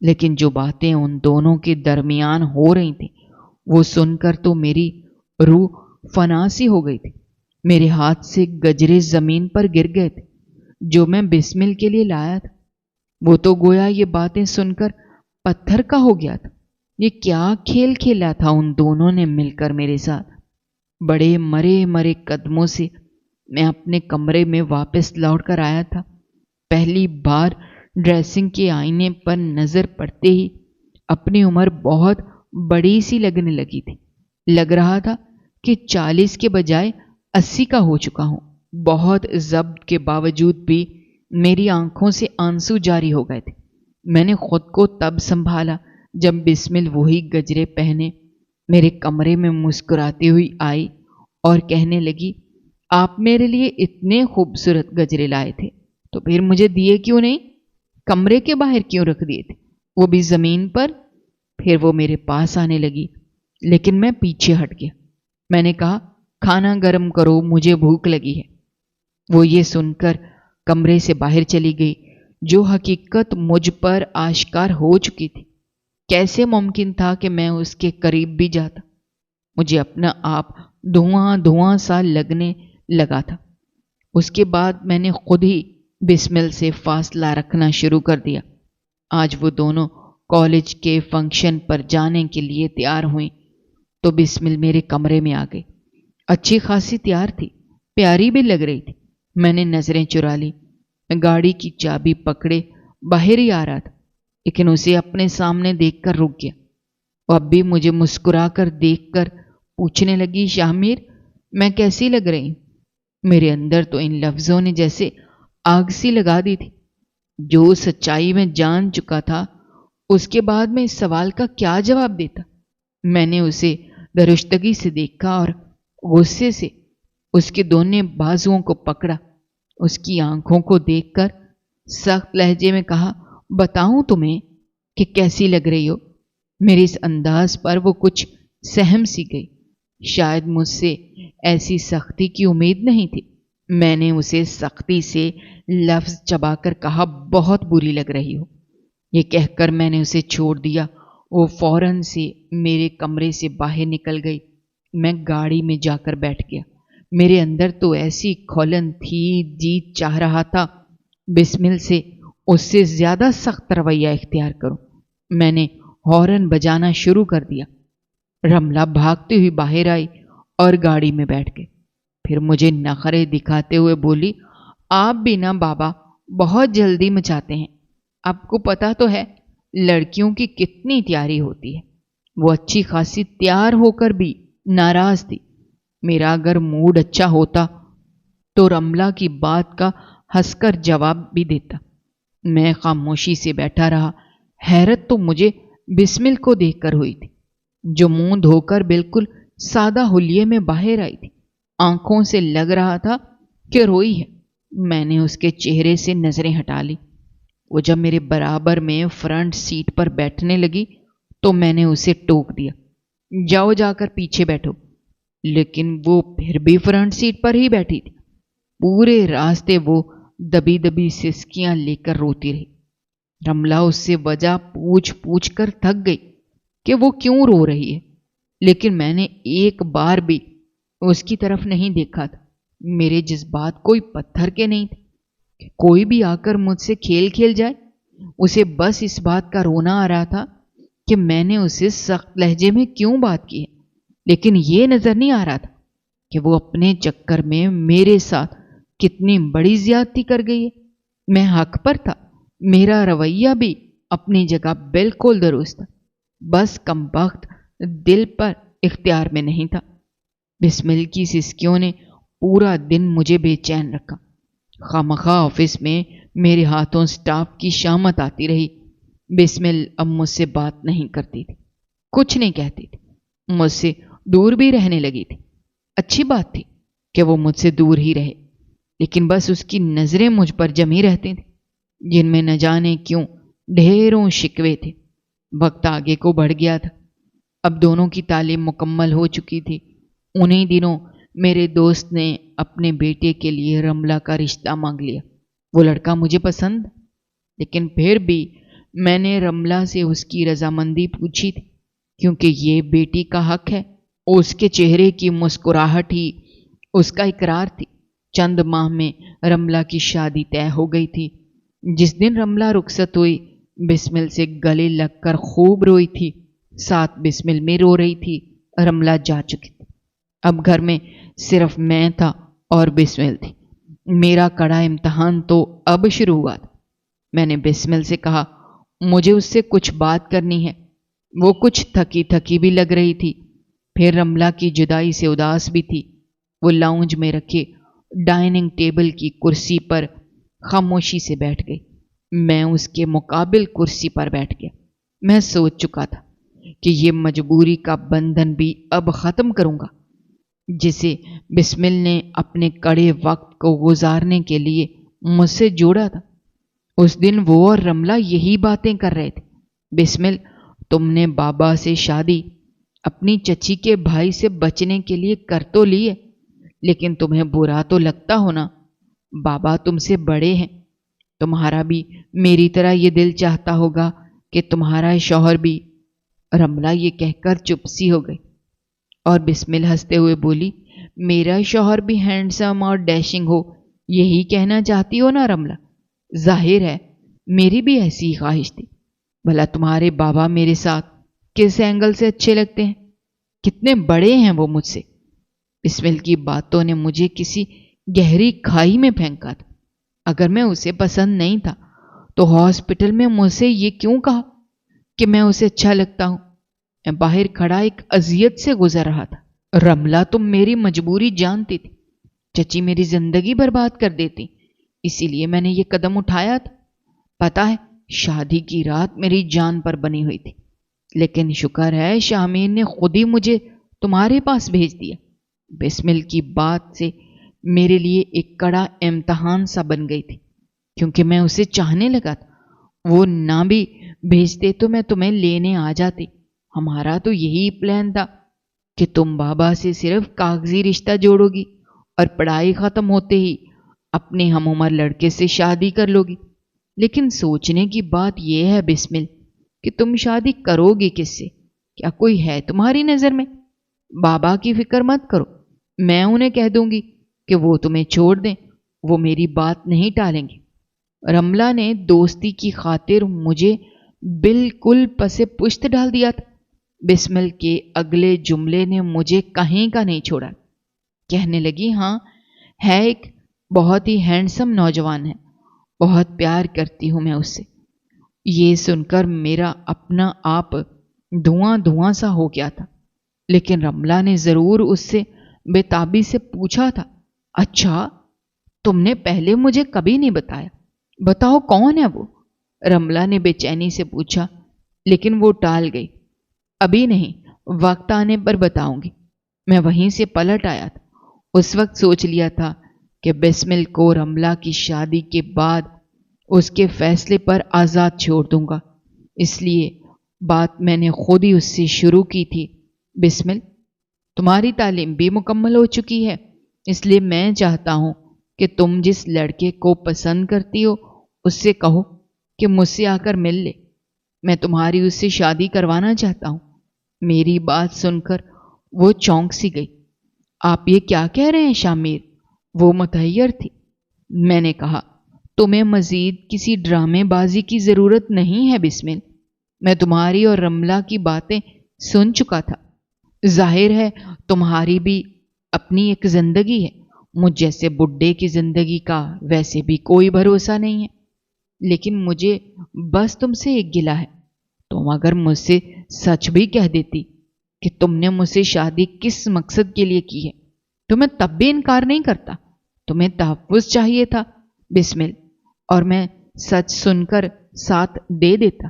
लेकिन जो बातें उन दोनों के दरमियान हो रही थी वो सुनकर तो मेरी रूह फना सी हो गई थी। मेरे हाथ से गजरे जमीन पर गिर गए थे। جو میں بسمل کے لیے لایا تھا۔ وہ تو گویا یہ باتیں سن کر پتھر کا ہو گیا تھا۔ یہ کیا کھیل کھیلا تھا ان دونوں نے مل کر میرے ساتھ۔ بڑے مرے مرے قدموں سے میں اپنے کمرے میں واپس لوٹ کر آیا تھا۔ پہلی بار ڈریسنگ کے آئینے پر نظر پڑتے ہی اپنی عمر بہت بڑی سی لگنے لگی تھی۔ لگ رہا تھا کہ 40 کے بجائے 80 کا ہو چکا ہوں۔ بہت ضبط کے باوجود بھی میری آنکھوں سے آنسو جاری ہو گئے تھے۔ میں نے خود کو تب سنبھالا جب بسمل وہی گجرے پہنے میرے کمرے میں مسکراتی ہوئی آئی اور کہنے لگی، آپ میرے لیے اتنے خوبصورت گجرے لائے تھے تو پھر مجھے دیے کیوں نہیں؟ کمرے کے باہر کیوں رکھ دیے تھے، وہ بھی زمین پر؟ پھر وہ میرے پاس آنے لگی لیکن میں پیچھے ہٹ گیا۔ میں نے کہا، کھانا گرم کرو، مجھے بھوک لگی ہے۔ وہ یہ سن کر کمرے سے باہر چلی گئی، جو حقیقت مجھ پر آشکار ہو چکی تھی۔ کیسے ممکن تھا کہ میں اس کے قریب بھی جاتا؟ مجھے اپنا آپ دھواں دھواں سا لگنے لگا تھا۔ اس کے بعد میں نے خود ہی بسمل سے فاصلہ رکھنا شروع کر دیا۔ آج وہ دونوں کالج کے فنکشن پر جانے کے لیے تیار ہوئیں تو بسمل میرے کمرے میں آ گئی۔ اچھی خاصی تیار تھی، پیاری بھی لگ رہی تھی۔ میں نے نظریں چرا لی۔ میں گاڑی کی چابی پکڑے باہر ہی آ رہا تھا لیکن اسے اپنے سامنے دیکھ کر رک گیا۔ وہ اب بھی مجھے مسکرا کر دیکھ کر پوچھنے لگی، شاہمیر میں کیسی لگ رہی ہوں؟ میرے اندر تو ان لفظوں نے جیسے آگ سی لگا دی تھی۔ جو سچائی میں جان چکا تھا اس کے بعد میں اس سوال کا کیا جواب دیتا؟ میں نے اسے درشتگی سے دیکھا اور غصے سے اس کے دونوں بازوؤں کو پکڑا۔ اس کی آنکھوں کو دیکھ کر سخت لہجے میں کہا، بتاؤں تمہیں کہ کیسی لگ رہی ہو؟ میرے اس انداز پر وہ کچھ سہم سی گئی۔ شاید مجھ سے ایسی سختی کی امید نہیں تھی۔ میں نے اسے سختی سے لفظ چبا کر کہا، بہت بری لگ رہی ہو۔ یہ کہہ کر میں نے اسے چھوڑ دیا۔ وہ فوراً سے میرے کمرے سے باہر نکل گئی۔ میں گاڑی میں جا کر بیٹھ گیا۔ میرے اندر تو ایسی کھولن تھی، جیت چاہ رہا تھا بسمل سے اس سے زیادہ سخت رویہ اختیار کروں۔ میں نے ہارن بجانا شروع کر دیا۔ رملہ بھاگتی ہوئی باہر آئی اور گاڑی میں بیٹھ گئی۔ پھر مجھے نخرے دکھاتے ہوئے بولی، آپ بھی نا بابا بہت جلدی مچاتے ہیں۔ آپ کو پتا تو ہے لڑکیوں کی کتنی تیاری ہوتی ہے۔ وہ اچھی خاصی تیار ہو کر بھی ناراض تھی۔ میرا اگر موڈ اچھا ہوتا تو رملہ کی بات کا ہنس کر جواب بھی دیتا۔ میں خاموشی سے بیٹھا رہا۔ حیرت تو مجھے بسمل کو دیکھ کر ہوئی تھی، جو منہ دھو کر بالکل سادہ حلیے میں باہر آئی تھی۔ آنکھوں سے لگ رہا تھا کہ روئی ہے۔ میں نے اس کے چہرے سے نظریں ہٹا لی۔ وہ جب میرے برابر میں فرنٹ سیٹ پر بیٹھنے لگی تو میں نے اسے ٹوک دیا، جاؤ جا کر پیچھے بیٹھو۔ لیکن وہ پھر بھی فرنٹ سیٹ پر ہی بیٹھی تھی۔ پورے راستے وہ دبی دبی سسکیاں لے کر روتی رہی۔ رملہ اس سے وجہ پوچھ کر تھک گئی کہ وہ کیوں رو رہی ہے، لیکن میں نے ایک بار بھی اس کی طرف نہیں دیکھا تھا۔ میرے جذبات کوئی پتھر کے نہیں تھے کہ کوئی بھی آ کر مجھ سے کھیل کھیل جائے۔ اسے بس اس بات کا رونا آ رہا تھا کہ میں نے اسے سخت لہجے میں کیوں بات کی ہے، لیکن یہ نظر نہیں آ رہا تھا کہ وہ اپنے چکر میں میرے ساتھ کتنی بڑی زیادتی کر گئی ہے۔ میں حق پر تھا، میرا رویہ بھی اپنی جگہ بالکل درست تھا، بس کم بخت دل پر اختیار میں نہیں تھا۔ بسمل کی سسکیوں نے پورا دن مجھے بے چین رکھا۔ خامخواہ آفس میں میرے ہاتھوں سٹاف کی شامت آتی رہی۔ بسمل اب مجھ سے بات نہیں کرتی تھی، کچھ نہیں کہتی تھی، مجھ سے دور بھی رہنے لگی تھی۔ اچھی بات تھی کہ وہ مجھ سے دور ہی رہے، لیکن بس اس کی نظریں مجھ پر جمی رہتی تھیں، جن میں نہ جانے کیوں ڈھیروں شکوے تھے۔ وقت آگے کو بڑھ گیا تھا۔ اب دونوں کی تعلیم مکمل ہو چکی تھی۔ انہی دنوں میرے دوست نے اپنے بیٹے کے لیے رملہ کا رشتہ مانگ لیا۔ وہ لڑکا مجھے پسند، لیکن پھر بھی میں نے رملہ سے اس کی رضامندی پوچھی تھی، کیونکہ یہ بیٹی کا حق ہے۔ اس کے چہرے کی مسکراہٹ ہی اس کا اقرار تھی चंद माह में रमला की शादी तय हो गई थी। जिस दिन रमला रुखसत हुई, बिस्मिल से गले लगकर खूब रोई थी। साथ बिस्मिल में रो रही थी। रमला जा चुकी थी। अब घर में सिर्फ मैं था और बिस्मिल थी। मेरा कड़ा इम्तहान तो अब शुरू हुआ था। मैंने बिस्मिल से कहा, मुझे उससे कुछ बात करनी है। वो कुछ थकी थकी भी लग रही थी। फिर रमला की जुदाई से उदास भी थी। वो लाउंज में रखे डाइनिंग टेबल की कुर्सी पर खामोशी से बैठ गई। मैं उसके मुकाबिल कुर्सी पर बैठ गया। मैं सोच चुका था कि ये मजबूरी का बंधन भी अब खत्म करूंगा, जिसे बिस्मिल ने अपने कड़े वक्त को गुजारने के लिए मुझसे जोड़ा था। उस दिन वो और रमला यही बातें कर रहे थे। बिस्मिल, तुमने बाबा से शादी अपनी चची के भाई से बचने के लिए कर तो ली है, लेकिन तुम्हें बुरा तो लगता हो ना। बाबा तुमसे बड़े हैं। तुम्हारा भी मेरी तरह ये दिल चाहता होगा कि तुम्हारा शौहर भी। रमला ये कहकर चुप सी हो गई और बिस्मिल हंसते हुए बोली, मेरा शौहर भी हैंडसम और डैशिंग हो, यही कहना चाहती हो ना रमला? जाहिर है मेरी भी ऐसी ही ख्वाहिश थी। भला तुम्हारे बाबा मेरे साथ किस एंगल से अच्छे लगते हैं? कितने बड़े हैं वो मुझसे? बिस्मिल की बातों ने मुझे किसी गहरी खाई में फेंका था। अगर मैं उसे पसंद नहीं था तो हॉस्पिटल में मुझसे ये क्यों कहा कि मैं उसे अच्छा लगता हूं? मैं बाहर खड़ा एक अजियत से गुजर रहा था। रमला, तुम मेरी मजबूरी जानती थी। चची मेरी जिंदगी बर्बाद कर देती, इसीलिए मैंने ये कदम उठाया था। पता है, शादी की रात मेरी जान पर बनी हुई थी, लेकिन शुक्र है शामीर ने खुद ही मुझे तुम्हारे पास भेज दिया। बिस्मिल की बात से मेरे लिए एक कड़ा इम्तहान सा बन गई थी, क्योंकि मैं उसे चाहने लगा था। वो ना भी भेजते तो मैं तुम्हें लेने आ जाती। हमारा तो यही प्लान था कि तुम बाबा से सिर्फ कागजी रिश्ता जोड़ोगी और पढ़ाई खत्म होते ही अपने हम उम्र लड़के से शादी कर लोगी। लेकिन सोचने की बात यह है बिस्मिल कि तुम शादी करोगी किससे? क्या कोई है तुम्हारी नजर में? बाबा की फिक्र मत करो, मैं उन्हें कह दूंगी कि वो तुम्हें छोड़ दें। वो मेरी बात नहीं टालेंगे। रमला ने दोस्ती की खातिर मुझे बिल्कुल पसे पुश्त डाल दिया था। बिस्मिल के अगले जुमले ने मुझे कहीं का नहीं छोड़ा। कहने लगी, हाँ, है एक बहुत ही हैंडसम नौजवान है, बहुत प्यार करती हूं मैं उससे। ये सुनकर मेरा अपना आप धुआं धुआं सा हो गया था। लेकिन रमला ने जरूर उससे बेताबी से पूछा था, अच्छा, तुमने पहले मुझे कभी नहीं बताया, बताओ कौन है वो? रमला ने बेचैनी से पूछा, लेकिन वो टाल गई। अभी नहीं, वक्त आने पर बताऊंगी। मैं वहीं से पलट आया था। उस वक्त सोच लिया था कि बिस्मिल को रमला की शादी के बाद उसके फैसले पर आजाद छोड़ दूंगा। इसलिए बात मैंने खुद ही उससे शुरू की थी। बिस्मिल, तुम्हारी तालीम भी मुकम्मल हो चुकी है, इसलिए मैं चाहता हूं कि तुम जिस लड़के को पसंद करती हो उससे कहो कि मुझसे आकर मिल ले। मैं तुम्हारी उससे शादी करवाना चाहता हूं। मेरी बात सुनकर वो चौंक सी गई। आप ये क्या कह रहे हैं शामिर? वो मुतहैयर थी। मैंने कहा, तुम्हें मजीद किसी ड्रामेबाजी की जरूरत नहीं है बिस्मिल। मैं तुम्हारी और रमला की बातें सुन चुका था। जाहिर है तुम्हारी भी अपनी एक जिंदगी है। मुझ जैसे बुड्ढे की जिंदगी का वैसे भी कोई भरोसा नहीं है। लेकिन मुझे बस तुमसे एक गिला है। तुम अगर मुझसे सच भी कह देती कि तुमने मुझसे शादी किस मकसद के लिए की है, तो मैं तब भी इनकार नहीं करता। तुम्हें तहफ्फुज़ चाहिए था बिस्मिल, और मैं सच सुनकर साथ दे देता।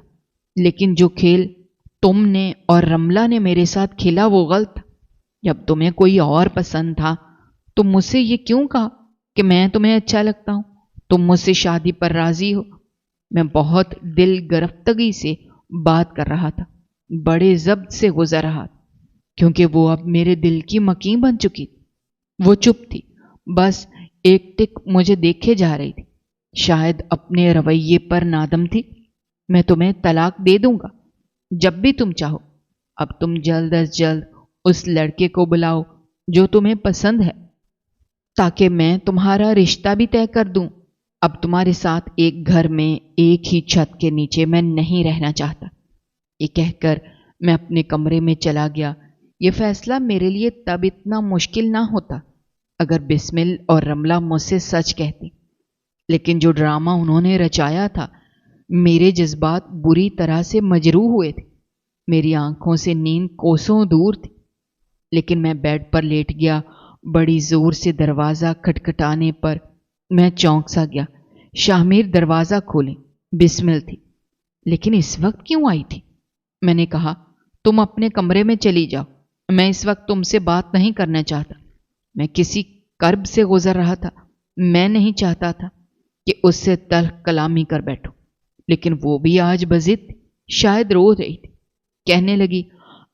लेकिन जो खेल तुमने और रमला ने मेरे साथ खेला वो गलत था। जब तुम्हें कोई और पसंद था तो मुझसे ये क्यों कहा कि मैं तुम्हें अच्छा लगता हूं, तुम मुझसे शादी पर राजी हो? मैं बहुत दिल गिरफ्तगी से बात कर रहा था, बड़े जब्त से गुजर रहा था, क्योंकि वो अब मेरे दिल की मकीन बन चुकी थी। वो चुप थी, बस एक टिक मुझे देखे जा रही थी। शायद अपने रवैये पर नादम थी। मैं तुम्हें तलाक दे दूंगा जब भी तुम चाहो। अब तुम जल्द अज जल्द उस लड़के को बुलाओ जो तुम्हें पसंद है। ताकि मैं तुम्हारा रिश्ता भी तय कर दूं। अब तुम्हारे साथ एक घर में एक ही छत के नीचे मैं नहीं रहना चाहता। ये कहकर मैं अपने कमरे में चला गया। ये फैसला मेरे लिए तब इतना मुश्किल ना होता अगर बिस्मिल और रमला मुझसे सच कहती, लेकिन जो ड्रामा उन्होंने रचाया था, मेरे जज्बात बुरी तरह से मजरूह हुए थे। मेरी आंखों से नींद कोसों दूर थी। लेकिन मैं बेड पर लेट गया। बड़ी जोर से दरवाज़ा खटखटाने पर मैं चौंक सा गया। शामिर दरवाज़ा खोले। बिस्मिल थी, लेकिन इस वक्त क्यों आई थी? मैंने कहा, तुम अपने कमरे में चली जाओ, मैं इस वक्त तुमसे बात नहीं करना चाहता। मैं किसी कर्ब से गुजर रहा था। मैं नहीं चाहता था कि उससे तल्ख कलामी कर बैठूं, लेकिन वो भी आज बजिद थी, शायद रो रही थी। कहने लगी,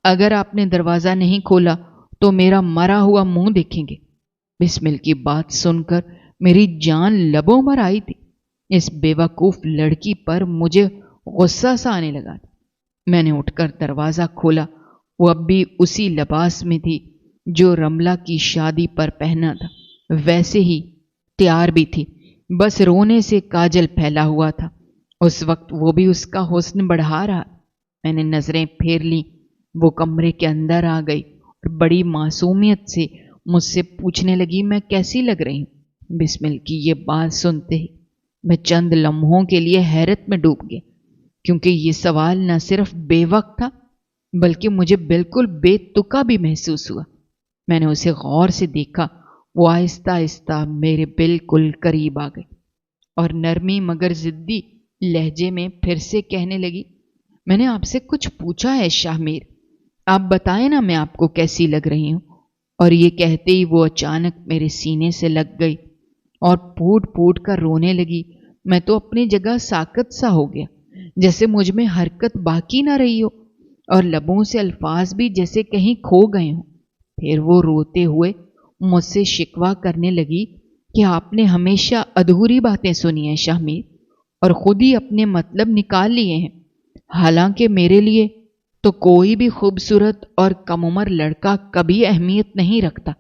अगर आपने दरवाज़ा नहीं खोला तो मेरा मरा हुआ मुंह देखेंगे। बिस्मिल की बात सुनकर मेरी जान लबों पर आई थी। इस बेवकूफ़ लड़की पर मुझे गुस्सा सा आने लगा था। मैंने उठकर दरवाज़ा खोला। वो अब भी उसी लिबास में थी जो रमला की शादी पर पहना था, वैसे ही तैयार भी थी, बस रोने से काजल फैला हुआ था। उस वक्त वो भी उसका हुस्न बढ़ा रहा। मैंने नजरें फेर ली। वो कमरे के अंदर आ गई और बड़ी मासूमियत से मुझसे पूछने लगी, मैं कैसी लग रही हूँ? बिस्मिल की ये बात सुनते ही मैं चंद लम्हों के लिए हैरत में डूब गया, क्योंकि ये सवाल न सिर्फ बेवक्त था बल्कि मुझे बिल्कुल बेतुका भी महसूस हुआ। मैंने उसे गौर से देखा। वो आहिस्ता आहिस्ता मेरे बिल्कुल करीब आ गई और नरमी मगर जिद्दी लहजे में फिर से कहने लगी, मैंने आपसे कुछ पूछा है शामिर, आप बताएं ना मैं आपको कैसी लग रही हूं। और ये कहते ही वो अचानक मेरे सीने से लग गई और फूट फूट कर रोने लगी। मैं तो अपनी जगह साकत सा हो गया, जैसे मुझ में हरकत बाकी ना रही हो और लबों से अल्फाज भी जैसे कहीं खो गए हों। फिर वो रोते हुए मुझसे शिकवा करने लगी कि आपने हमेशा अधूरी बातें सुनी हैं शामिर, और खुद ही अपने मतलब निकाल लिए हैं। हालांकि मेरे लिए तो कोई भी खूबसूरत और कम उम्र लड़का कभी अहमियत नहीं रखता,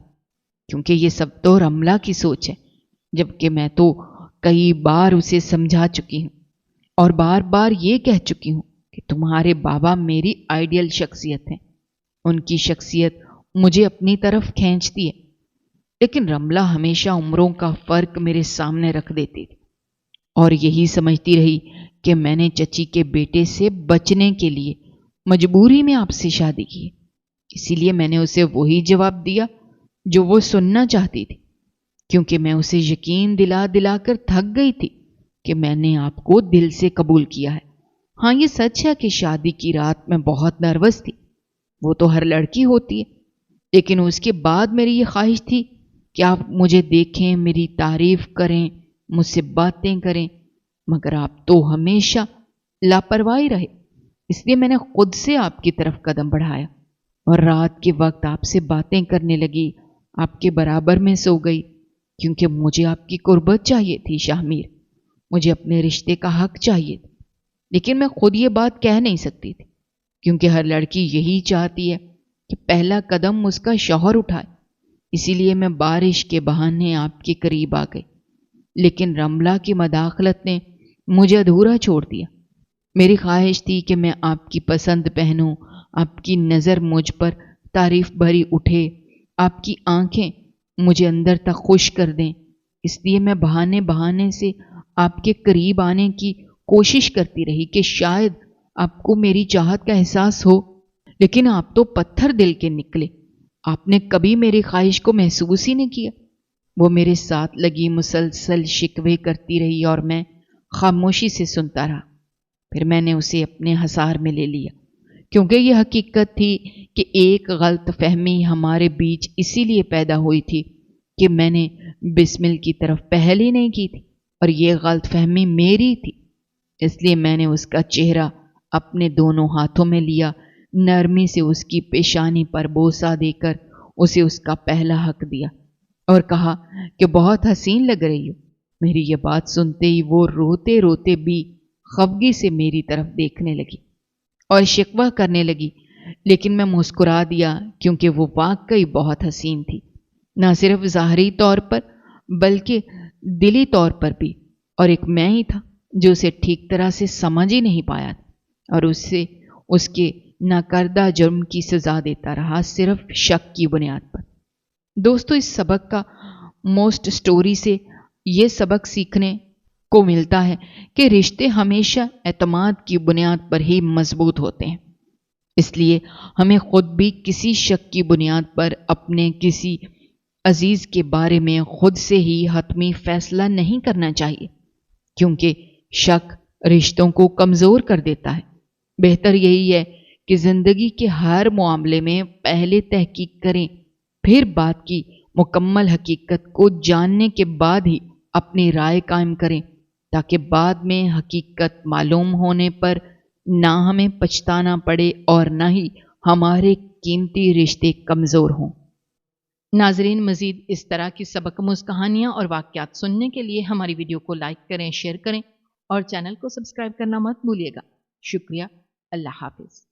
क्योंकि ये सब तो रमला की सोच है, जबकि मैं तो कई बार उसे समझा चुकी हूँ और बार बार ये कह चुकी हूँ कि तुम्हारे बाबा मेरी आइडियल शख्सियत है। उनकी शख्सियत मुझे अपनी तरफ खींचती है। लेकिन रमला हमेशा उम्रों का फर्क मेरे सामने रख देती थी और यही समझती रही कि मैंने चची के बेटे से बचने के लिए मजबूरी में आपसे शादी की। इसीलिए मैंने उसे वही जवाब दिया जो वो सुनना चाहती थी, क्योंकि मैं उसे यकीन दिला दिलाकर थक गई थी कि मैंने आपको दिल से कबूल किया है। हाँ, ये सच है कि शादी की रात मैं बहुत नर्वस थी, वो तो हर लड़की होती है, लेकिन उसके बाद मेरी ये ख्वाहिश थी कि आप मुझे देखें, मेरी तारीफ करें, मुझसे बातें करें, मगर आप तो हमेशा लापरवाही रहे। इसलिए मैंने खुद से आपकी तरफ कदम बढ़ाया और रात के वक्त आपसे बातें करने लगी, आपके बराबर में सो गई, क्योंकि मुझे आपकी कुर्बत चाहिए थी शामिर। मुझे अपने रिश्ते का हक चाहिए था, लेकिन मैं खुद ये बात कह नहीं सकती थी, क्योंकि हर लड़की यही चाहती है कि पहला कदम उसका शौहर उठाए। इसीलिए मैं बारिश के बहाने आपके करीब आ गई, लेकिन रमला की मदाखलत ने मुझे अधूरा छोड़ दिया। मेरी ख्वाहिश थी कि मैं आपकी पसंद पहनूं, आपकी नज़र मुझ पर तारीफ भरी उठे, आपकी आंखें मुझे अंदर तक खुश कर दें। इसलिए मैं बहाने बहाने से आपके करीब आने की कोशिश करती रही कि शायद आपको मेरी चाहत का एहसास हो, लेकिन आप तो पत्थर दिल के निकले। आपने कभी मेरी ख्वाहिश को महसूस ही नहीं किया। वो मेरे साथ लगी मुसलसल शिकवे करती रही और मैं खामोशी से सुनता रहा। फिर मैंने उसे अपने हसार में ले लिया, क्योंकि यह हकीकत थी कि एक गलत फहमी हमारे बीच इसीलिए पैदा हुई थी कि मैंने बिस्मिल की तरफ पहल ही नहीं की थी, और ये गलत फहमी मेरी थी। इसलिए मैंने उसका चेहरा अपने दोनों हाथों में लिया, नरमी से उसकी पेशानी पर बोसा देकर उसे उसका पहला हक दिया और कहा कि बहुत हसीन लग रही हो। मेरी ये बात सुनते ही वो रोते रोते भी खफगी से मेरी तरफ देखने लगी और शिकवा करने लगी, लेकिन मैं मुस्कुरा दिया, क्योंकि वो वाकई बहुत हसीन थी। ना सिर्फ ज़ाहरी तौर पर बल्कि दिली तौर पर भी। और एक मैं ही था जो उसे ठीक तरह से समझ ही नहीं पाया और उससे उसके नाकर्दा जुर्म की सज़ा देता रहा, सिर्फ शक की बुनियाद पर। दोस्तों, इस सबक का मोस्ट स्टोरी से ये सबक सीखने को मिलता है कि रिश्ते हमेशा एतमाद की बुनियाद पर ही मजबूत होते हैं। इसलिए हमें खुद भी किसी शक की बुनियाद पर अपने किसी अजीज के बारे में खुद से ही हतमी फैसला नहीं करना चाहिए, क्योंकि शक रिश्तों को कमजोर कर देता है। बेहतर यही है कि जिंदगी के हर मामले में पहले तहकीक करें, फिर बात की मुकम्मल हकीकत को जानने के बाद ही अपनी राय कायम करें, ताकि बाद में हकीकत मालूम होने पर ना हमें पछताना पड़े और ना ही हमारे कीमती रिश्ते कमज़ोर हों। नाजरीन, मज़ीद इस तरह की सबकआमूज़ कहानियाँ और वाक़यात सुनने के लिए हमारी वीडियो को लाइक करें, शेयर करें और चैनल को सब्सक्राइब करना मत भूलिएगा। शुक्रिया। अल्लाह हाफ़िज़।